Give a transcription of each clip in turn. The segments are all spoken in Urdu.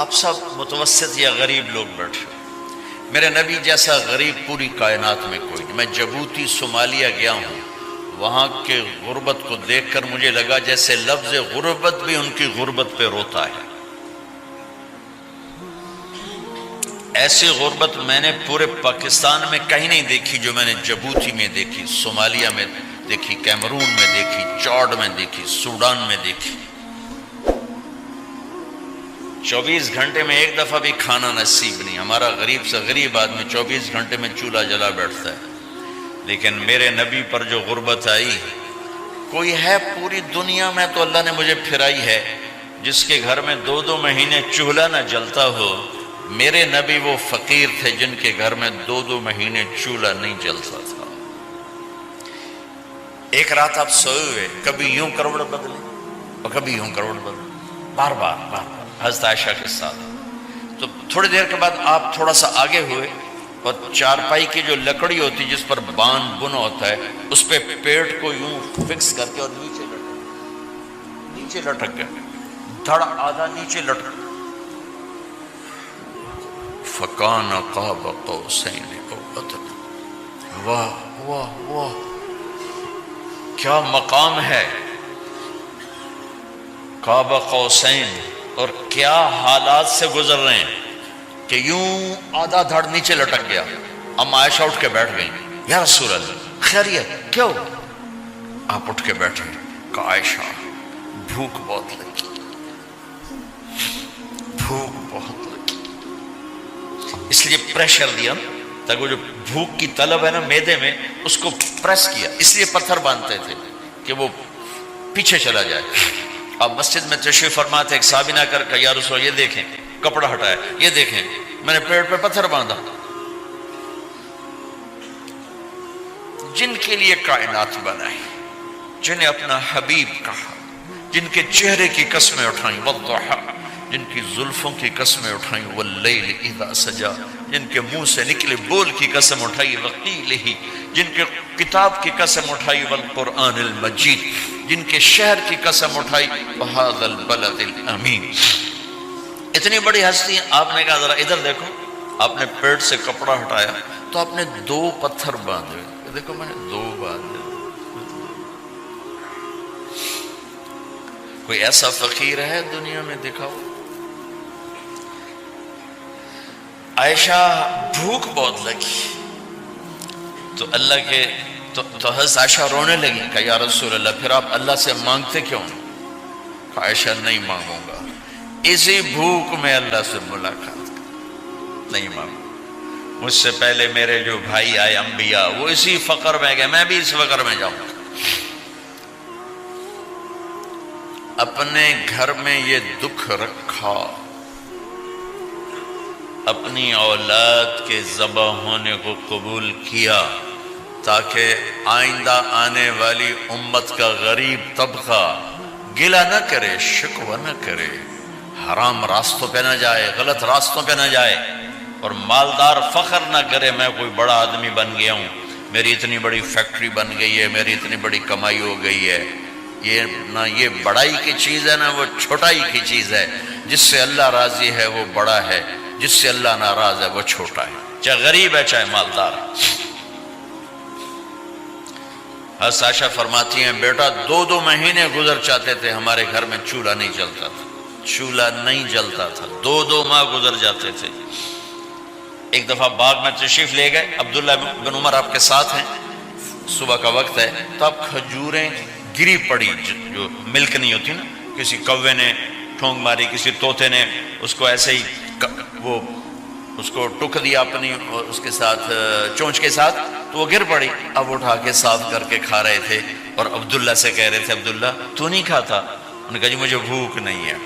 آپ سب متوسط یا غریب لوگ بیٹھے ہو، میرے نبی جیسا غریب پوری کائنات میں کوئی نہیں۔ میں جبوتی صومالیہ گیا ہوں، وہاں کے غربت کو دیکھ کر مجھے لگا جیسے لفظ غربت بھی ان کی غربت پہ روتا ہے۔ ایسی غربت میں نے پورے پاکستان میں کہیں نہیں دیکھی جو میں نے جبوتی میں دیکھی، صومالیہ میں دیکھی، کیمرون میں دیکھی، چاڈ میں دیکھی، سوڈان میں دیکھی۔ 24 گھنٹے میں ایک دفعہ بھی کھانا نصیب نہیں۔ ہمارا غریب سے غریب آدمی 24 گھنٹے میں چولہا جلا بیٹھتا ہے، لیکن میرے نبی پر جو غربت آئی، کوئی ہے پوری دنیا میں تو اللہ نے مجھے پھرائی ہے جس کے گھر میں 2 مہینے چولہا نہ جلتا ہو۔ میرے نبی وہ فقیر تھے جن کے گھر میں 2 مہینے چولہا نہیں جلتا تھا۔ ایک رات آپ سوئے ہوئے، کبھی یوں کروڑ بدلے اور کبھی یوں کروڑ بدلے، بار بار حضرت عائشہ کے ساتھ۔ تو تھوڑی دیر کے بعد آپ تھوڑا سا آگے ہوئے اور چارپائی کی جو لکڑی ہوتی جس پر بان بنا ہوتا ہے، اس پہ پیٹ کو یوں فکس کر کے اور نیچے لٹک گئے، دھڑ آدھا نیچے لٹک۔ فَكَانَ قَابَ قَوْسَيْنِ أَوْ أَدْنَىٰ۔ واہ واہ واہ، کیا مقام ہے قاب قوسین، اور کیا حالات سے گزر رہے ہیں کہ یوں آدھا دھڑ نیچے لٹک گیا۔ ام عائشہ اٹھ کے بیٹھ گئی، یا رسول اللہ خیریت کیوں؟ آپ اٹھ کے بیٹھے، کہا عائشہ بھوک بہت لگی، بھوک بہت لگی، اس لیے پریشر دیا تاکہ وہ جو بھوک کی طلب ہے نا میدے میں، اس کو پریس کیا، اس لیے پتھر باندھتے تھے کہ وہ پیچھے چلا جائے۔ اب مسجد میں تشریف فرما تھے، ایک صحابی نہ کر کہ یا رسول اللہ یہ دیکھیں، کپڑا ہٹایا، یہ دیکھیں میں نے پیٹ پہ پتھر باندھا۔ جن کے لیے کائنات بنائی، جنہیں اپنا حبیب کہا، جن کے چہرے کی قسمیں اٹھائیں، والضحیٰ، جن کی زلفوں کی قسمیں اٹھائیں، واللیل اذا سجا، جن کے منہ سے نکلے بول کی قسم اٹھائی، وقیلہ، جن کے کتاب کی قسم اٹھائی، والقرآن المجید، جن کے شہر کی قسم اٹھائی، وہذا البلد الامین۔ اتنی بڑی ہستی، آپ نے کہا ذرا ادھر دیکھو، آپ نے پیٹ سے کپڑا ہٹایا تو آپ نے 2 پتھر باندھے، دیکھو میں نے 2 باندھے۔ کوئی ایسا فقیر ہے دنیا میں؟ دکھاؤ۔ عائشہ بھوک بہت لگی تو اللہ کے تو حضرت عائشہ رونے لگی، کہ یا رسول اللہ پھر آپ اللہ سے مانگتے کیوں؟ کہ عائشہ نہیں مانگوں گا، اسی بھوک میں اللہ سے ملاقات نہیں مانگوں۔ مجھ سے پہلے میرے جو بھائی آئے انبیاء، وہ اسی فقر میں گئے، میں بھی اس فقر میں جاؤں گا۔ اپنے گھر میں یہ دکھ رکھا، اپنی اولاد کے ذبح ہونے کو قبول کیا تاکہ آئندہ آنے والی امت کا غریب طبقہ گلہ نہ کرے، شکوہ نہ کرے، حرام راستوں پہ نہ جائے، غلط راستوں پہ نہ جائے، اور مالدار فخر نہ کرے میں کوئی بڑا آدمی بن گیا ہوں، میری اتنی بڑی فیکٹری بن گئی ہے، میری اتنی بڑی کمائی ہو گئی ہے۔ یہ نہ یہ بڑائی کی چیز ہے، نہ وہ چھوٹائی کی چیز ہے۔ جس سے اللہ راضی ہے وہ بڑا ہے، جس سے اللہ ناراض ہے وہ چھوٹا ہے، چاہے غریب ہے چاہے مالدار ہے۔ حضرت عائشہ فرماتی ہیں بیٹا 2 مہینے گزر جاتے تھے، ہمارے گھر میں چولہا نہیں جلتا تھا، چولہا نہیں جلتا تھا، 2 ماہ گزر جاتے تھے۔ ایک دفعہ باغ میں تشریف لے گئے، عبداللہ بن عمر آپ کے ساتھ ہیں، صبح کا وقت ہے تو اب کھجوریں گری پڑی، جو ملک نہیں ہوتی نا، کسی کوے نے ٹھونگ ماری، کسی طوطے نے اس کو ایسے ہی وہ اس کو ٹک دیا اپنی اس کے ساتھ چونچ کے ساتھ، تو وہ گر پڑی۔ اب اٹھا کے صاف کر کے کھا رہے تھے اور عبداللہ سے کہہ رہے تھے عبداللہ تو نہیں کھاتا؟ انہوں نے کہا جی مجھے بھوک نہیں ہے۔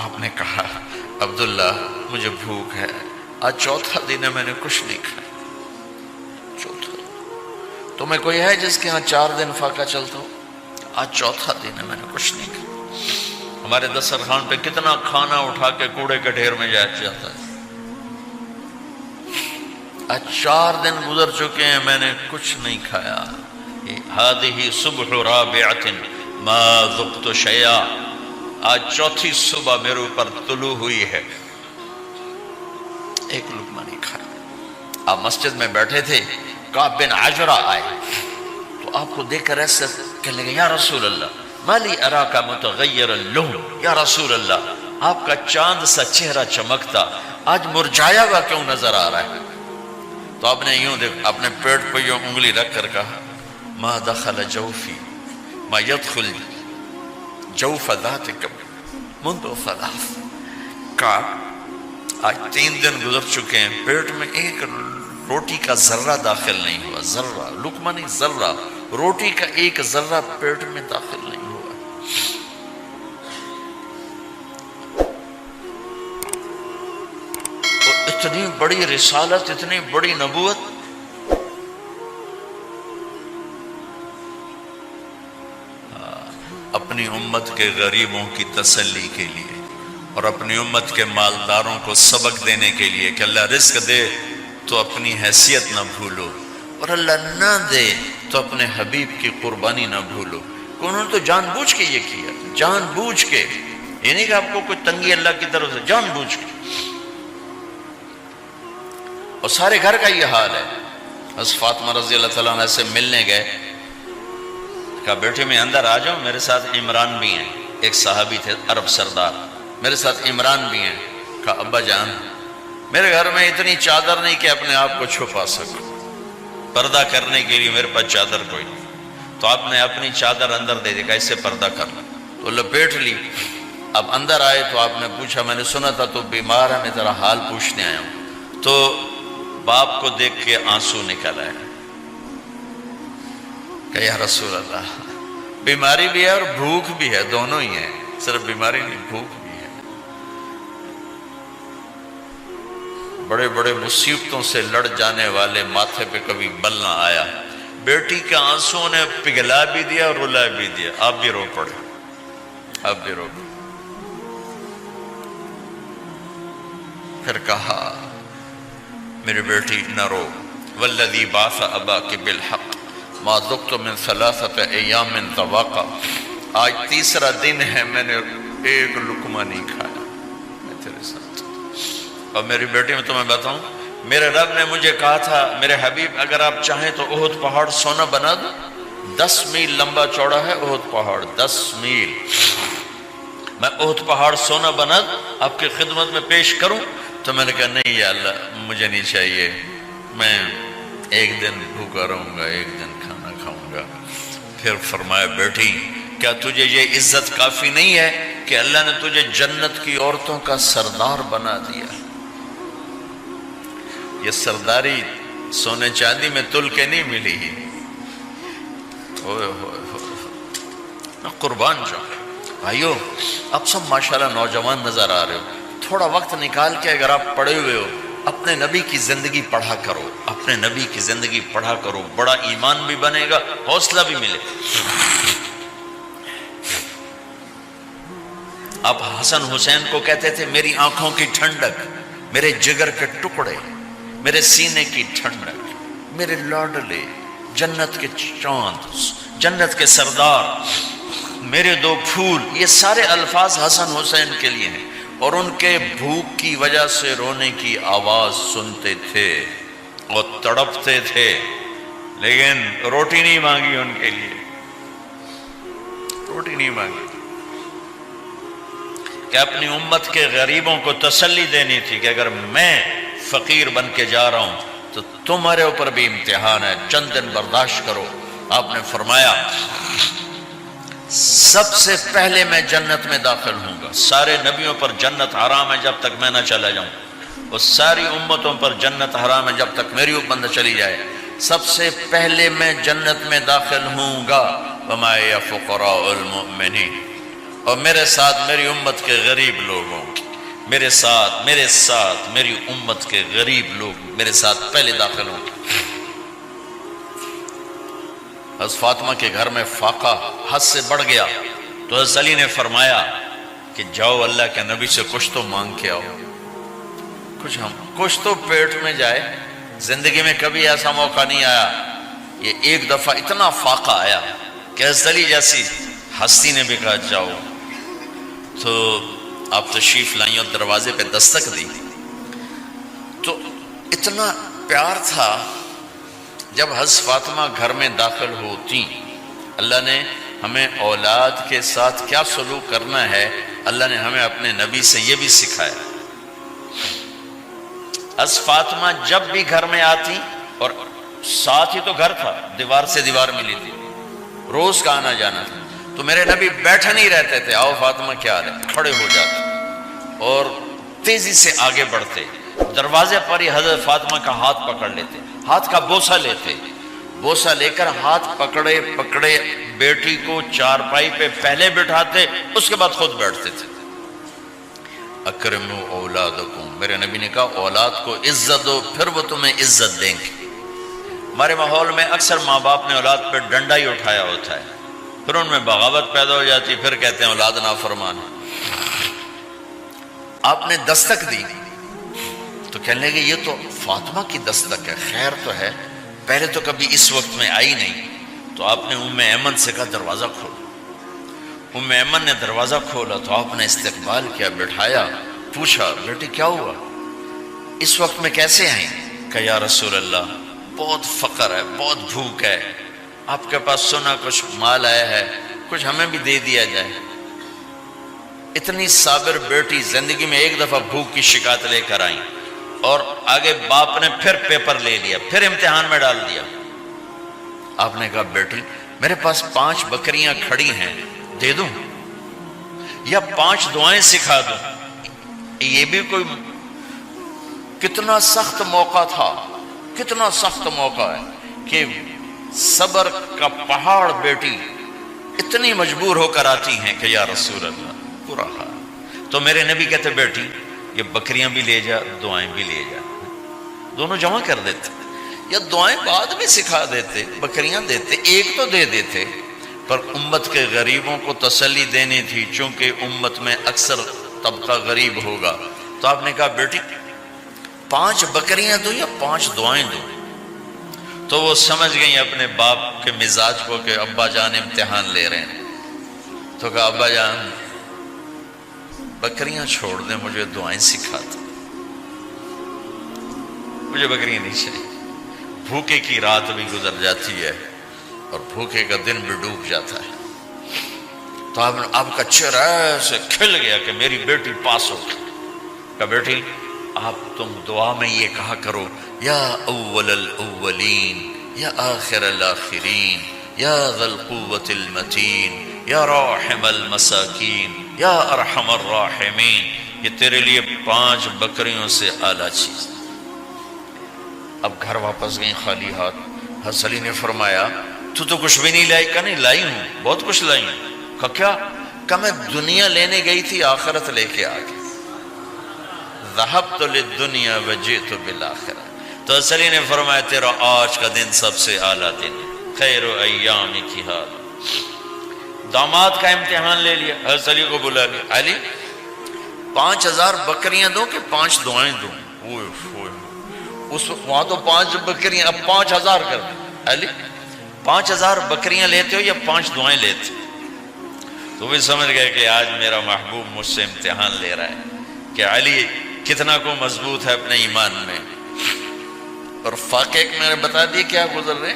آپ نے کہا عبداللہ مجھے بھوک ہے، آج 4تھا دن ہے میں نے کچھ نہیں کھایا، 4تھا دن۔ تمہیں کوئی ہے جس کے ہاں 4 دن فاقہ چلتا ہو؟ آج 4تھا دن ہے میں نے کچھ نہیں کھایا۔ ہمارے دسترخوان پہ کتنا کھانا اٹھا کے کوڑے کے ڈھیر میں جاتا ہے، آج 4 دن گزر چکے ہیں میں نے کچھ نہیں کھایا۔ هذه صبح رابعة ما ذقت شيئا، آج چوتھی صبح میرے اوپر طلوع ہوئی ہے، ایک لقمہ نہیں کھایا۔ آپ مسجد میں بیٹھے تھے، کعب بن عجرہ آئے تو آپ کو دیکھ کر ایسے کہنے لگے یا رسول اللہ مالی اراکا متغیر اللون، یا رسول اللہ آپ کا چاند سا چہرہ چمکتا آج مرجھایا ہوا کیوں نظر آ رہا ہے؟ تو آپ نے یوں دیکھ اپنے پیٹ پہ یوں انگلی رکھ کر کہا ما دخل جوفی ما يدخل جوف ذاتک منذ ثلاث۔ کعب آج 3 دن گزر چکے ہیں، پیٹ میں ایک روٹی کا ذرہ داخل نہیں ہوا، ذرہ، لقمہ نہیں ذرہ، روٹی کا ایک ذرہ پیٹ میں داخل نہیں ہوا۔ اتنی بڑی رسالت، اتنی بڑی نبوت، اپنی امت کے غریبوں کی تسلی کے لیے اور اپنی امت کے مالداروں کو سبق دینے کے لیے کہ اللہ رزق دے تو اپنی حیثیت نہ بھولو، اور اللہ نہ دے تو اپنے حبیب کی قربانی نہ بھولو۔ انہوں نے تو جان بوجھ کے یہ کیا، جان بوجھ کے، یہ نہیں کہ آپ کو کوئی تنگی اللہ کی طرف سے، جان بوجھ کے۔ اور سارے گھر کا یہ حال ہے۔ حضرت فاطمہ رضی اللہ تعالیٰ عنہ سے ملنے گئے، کہا بیٹے میں اندر آ جاؤں، میرے ساتھ عمران بھی ہیں، ایک صحابی تھے عرب سردار، میرے ساتھ عمران بھی ہیں۔ کہا ابا جان میرے گھر میں اتنی چادر نہیں کہ اپنے آپ کو چھپا سکوں، پردہ کرنے کے لیے میرے پاس چادر کوئی نہیں، تو آپ نے اپنی چادر اندر دے دی، کہا اس سے پردہ کر لو، تو لپیٹ لی۔ اب اندر آئے تو آپ نے پوچھا میں نے سنا تھا تو بیمار ہے، میں تیرا حال پوچھنے آیا ہوں۔ تو باپ کو دیکھ کے آنسو نکل آئے کہ یا رسول اللہ بیماری بھی ہے اور بھوک بھی ہے، دونوں ہی ہیں، صرف بیماری نہیں بھوک بھی ہے۔ بڑے بڑے مصیبتوں سے لڑ جانے والے ماتھے پہ کبھی بل نہ آیا، بیٹی کے آنسوں نے پگھلا بھی دیا اور رلا بھی دیا، آپ بھی رو پڑے، آپ بھی رو پڑے۔ پھر کہا میری بیٹی نہ رو، والذی بعث اباک بالحق ما ذقت من 3 ایام طواقا، آج تیسرا دن ہے میں نے ایک لقمہ نہیں کھایا، میں تیرے ساتھ۔ اور میری بیٹی میں تمہیں بتاؤں، میرے رب نے مجھے کہا تھا میرے حبیب اگر آپ چاہیں تو احد پہاڑ سونا بنا دو، 10 میل لمبا چوڑا ہے احد پہاڑ، 10 میل، میں احد پہاڑ سونا بنا دوں آپ کی خدمت میں پیش کروں؟ تو میں نے کہا نہیں یا اللہ مجھے نہیں چاہیے، میں ایک دن بھوکا رہوں گا، ایک دن کھانا کھاؤں گا۔ پھر فرمایا بیٹی کیا تجھے یہ عزت کافی نہیں ہے کہ اللہ نے تجھے جنت کی عورتوں کا سردار بنا دیا؟ یہ سرداری سونے چاندی میں تل کے نہیں ملی، ہوئے ہوئے ہوئے قربان جاؤں۔ بھائیو اب سب ماشاءاللہ نوجوان نظر آ رہے ہو، تھوڑا وقت نکال کے اگر آپ پڑھے ہوئے ہو اپنے نبی کی زندگی پڑھا کرو، اپنے نبی کی زندگی پڑھا کرو، بڑا ایمان بھی بنے گا، حوصلہ بھی ملے۔ آپ حسن حسین کو کہتے تھے میری آنکھوں کی ٹھنڈک، میرے جگر کے ٹکڑے، میرے سینے کی ٹھنڈک، میرے لاڈلے، جنت کے چاند، جنت کے سردار، میرے 2 پھول، یہ سارے الفاظ حسن حسین کے لیے ہیں۔ اور ان کے بھوک کی وجہ سے رونے کی آواز سنتے تھے اور تڑپتے تھے، لیکن روٹی نہیں مانگی ان کے لیے، روٹی نہیں مانگی، کہ اپنی امت کے غریبوں کو تسلی دینی تھی کہ اگر میں فقیر بن کے جا رہا ہوں تو تمہارے اوپر بھی امتحان ہے، چند دن برداشت کرو۔ آپ نے فرمایا سب سے پہلے میں جنت میں داخل ہوں گا، سارے نبیوں پر جنت حرام ہے جب تک میں نہ چلا جاؤں، اور ساری امتوں پر جنت حرام ہے جب تک میری امت نہ چلی جائے، سب سے پہلے میں جنت میں داخل ہوں گا۔ وما یا فقراء المؤمنین، اور میرے ساتھ میری امت کے غریب لوگوں، میرے ساتھ میری امت کے غریب لوگ میرے ساتھ پہلے داخل ہوں گے۔ حضرت فاطمہ کے گھر میں فاقہ حد سے بڑھ گیا تو حضرت علی نے فرمایا کہ جاؤ اللہ کے نبی سے کچھ تو مانگ کے آؤ، کچھ تو پیٹ میں جائے۔ زندگی میں کبھی ایسا موقع نہیں آیا، یہ ایک دفعہ اتنا فاقہ آیا کہ حضرت علی جیسی ہستی نے بھی کہا جاؤ۔ تو آپ تشریف لائیں اور دروازے پہ دستک دی تو اتنا پیار تھا. جب حضرت فاطمہ گھر میں داخل ہوتی، اللہ نے ہمیں اولاد کے ساتھ کیا سلوک کرنا ہے اللہ نے ہمیں اپنے نبی سے یہ بھی سکھایا. حضرت فاطمہ جب بھی گھر میں آتی، اور ساتھ ہی تو گھر تھا، دیوار سے دیوار ملی تھی، روز کا آنا جانا تھا، تو میرے نبی بیٹھے نہیں رہتے تھے، آؤ فاطمہ کیا حال ہے، کھڑے ہو جاتے اور تیزی سے آگے بڑھتے. دروازے پر ہی حضرت فاطمہ کا ہاتھ پکڑ لیتے، ہاتھ کا بوسہ لیتے، بوسہ لے کر ہاتھ پکڑے پکڑے بیٹی کو چارپائی پہ پہلے بٹھاتے، اس کے بعد خود بیٹھتے تھے. اکرموا اولادکم، میرے نبی نے کہا اولاد کو عزت دو، پھر وہ تمہیں عزت دیں گے. ہمارے ماحول میں اکثر ماں باپ نے اولاد پہ ڈنڈا ہی اٹھایا ہوتا ہے، پھر ان میں بغاوت پیدا ہو جاتی، پھر کہتے ہیں اولاد نافرمان ہے. آپ نے دستک دی تو کہنے لگے یہ تو فاطمہ کی دستک ہے، خیر تو ہے، پہلے تو کبھی اس وقت میں آئی نہیں. تو آپ نے ام ایمن سے کہا دروازہ کھولو. ام ایمن نے دروازہ کھولا تو آپ نے استقبال کیا، بٹھایا، پوچھا بیٹی کیا ہوا، اس وقت میں کیسے آئیں؟ کہ یا رسول اللہ بہت فقر ہے، بہت بھوک ہے، آپ کے پاس سنا کچھ مال آیا ہے، کچھ ہمیں بھی دے دیا جائے. اتنی صابر بیٹی زندگی میں ایک دفعہ بھوک کی شکایت لے کر آئیں، اور آگے باپ نے پھر پیپر لے لیا، پھر امتحان میں ڈال دیا. آپ نے کہا بیٹی میرے پاس 5 بکریاں کھڑی ہیں، دے دوں یا 5 دعائیں سکھا دوں؟ یہ بھی کوئی کتنا سخت موقع تھا، کتنا سخت موقع ہے کہ صبر کا پہاڑ بیٹی اتنی مجبور ہو کر آتی ہیں کہ یا رسول اللہ برا حال. تو میرے نبی کہتے بیٹی یہ بکریاں بھی لے جا، دعائیں بھی لے جا، دونوں جمع کر دیتے، یا دعائیں بعد میں سکھا دیتے، بکریاں دیتے، ایک تو دے دیتے. پر امت کے غریبوں کو تسلی دینی تھی، چونکہ امت میں اکثر طبقہ غریب ہوگا. تو آپ نے کہا بیٹی 5 بکریاں دوں یا 5 دعائیں دوں؟ تو وہ سمجھ گئی اپنے باپ کے مزاج کو کہ ابا جان امتحان لے رہے ہیں. تو کہا ابا جان بکریاں چھوڑ دیں، مجھے دعائیں سکھا دیں، مجھے بکریاں نہیں چاہیے. بھوکے کی رات بھی گزر جاتی ہے اور بھوکے کا دن بھی ڈوب جاتا ہے. تو آپ کا چہرہ ایسے کھل گیا کہ میری بیٹی پاس ہو گئی. کہا بیٹی آپ تم دعا میں یہ کہا کرو یا اول الاولین یا آخر الاخرین یا ذا القوة المتین یا راحم المساکین یا ارحم الراحمین. یہ تیرے لیے 5 بکریوں سے اعلیٰ چیز. اب گھر واپس گئیں خالی ہاتھ. حضرت علی نے فرمایا تو کچھ بھی نہیں لائی؟ کہا نہیں لائی ہوں، بہت کچھ لائی ہوں. کہا کیا؟ کہا میں دنیا لینے گئی تھی، آخرت لے کے آ گئی. ذهبت للدنيا وجئت بالآخرة. تو حضرت علی نے فرمایا تیرا آج کا دن سب سے اعلیٰ دن، خیر ایامک ھذا. داماد کا امتحان لے لیا، حضرت علی کو بلا لیا. علی 5000 بکریاں دوں کہ 5 دعائیں دوں؟ اس وہاں تو 5 بکریاں، اب 5000 کر دیں. علی 5000 بکریاں لیتے ہو یا 5 دعائیں لیتے ہو؟ تو بھی سمجھ گئے کہ آج میرا محبوب مجھ سے امتحان لے رہا ہے کہ علی کتنا کو مضبوط ہے اپنے ایمان میں. اور فاقے میں نے بتا دیے کیا گزر رہے.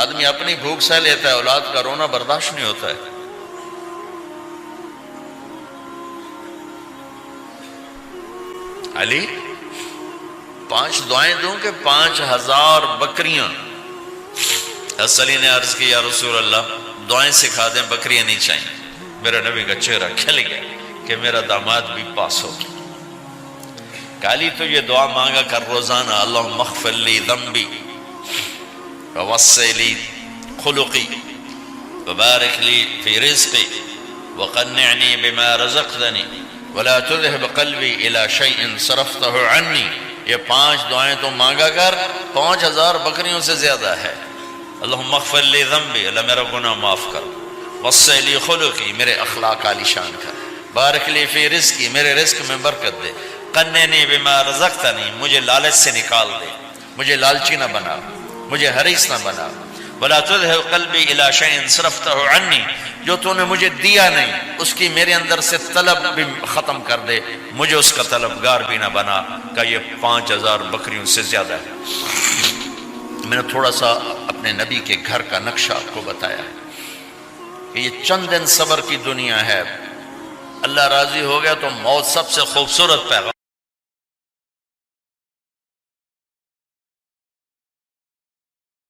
آدمی اپنی بھوک سہ لیتا ہے، اولاد کا رونا برداشت نہیں ہوتا ہے. علی 5 دعائیں دوں کہ 5000 بکریاں؟ حضرت علی نے عرض کی یا رسول اللہ دعائیں سکھا دیں، بکریاں نہیں چاہیے. میرا نبی کا چہرہ کھل گیا کہ میرا داماد بھی پاس ہو گیا. کالی تو یہ دعا مانگا کر روزانہ، اللہم اغفر لی ذنبی ووسع لی خلقی وبارک لی فی رزقی وقنعنی بما رزقتنی ولا تذهب قلبی الی شیء صرفته عنی. یہ 5 دعائیں تو مانگا کر، 5000 بکریوں سے زیادہ ہے. اللہم اغفر لی ذنبی، اللہ میرا گناہ معاف کر. وسع لی خلقی، میرے اخلاق عالی شان کر. بارک لی فی رزقی، میرے رزق میں برکت دے. قنعنی بما رزقتنی، مجھے لالچ سے نکال دے، مجھے لالچی نہ بنا، مجھے حریص نہ بنا. ولا تذهب قلبی الی شیء صرفته عنی، جو تو نے مجھے دیا نہیں اس کی میرے اندر سے طلب بھی ختم کر دے، مجھے اس کا طلبگار بھی نہ بنا۔ کہ یہ 5000 بکریوں سے زیادہ ہے۔ میں نے تھوڑا سا اپنے نبی کے گھر کا نقشہ آپ کو بتایا کہ یہ چند دن صبر کی دنیا ہے، اللہ راضی ہو گیا تو موت سب سے خوبصورت پیغام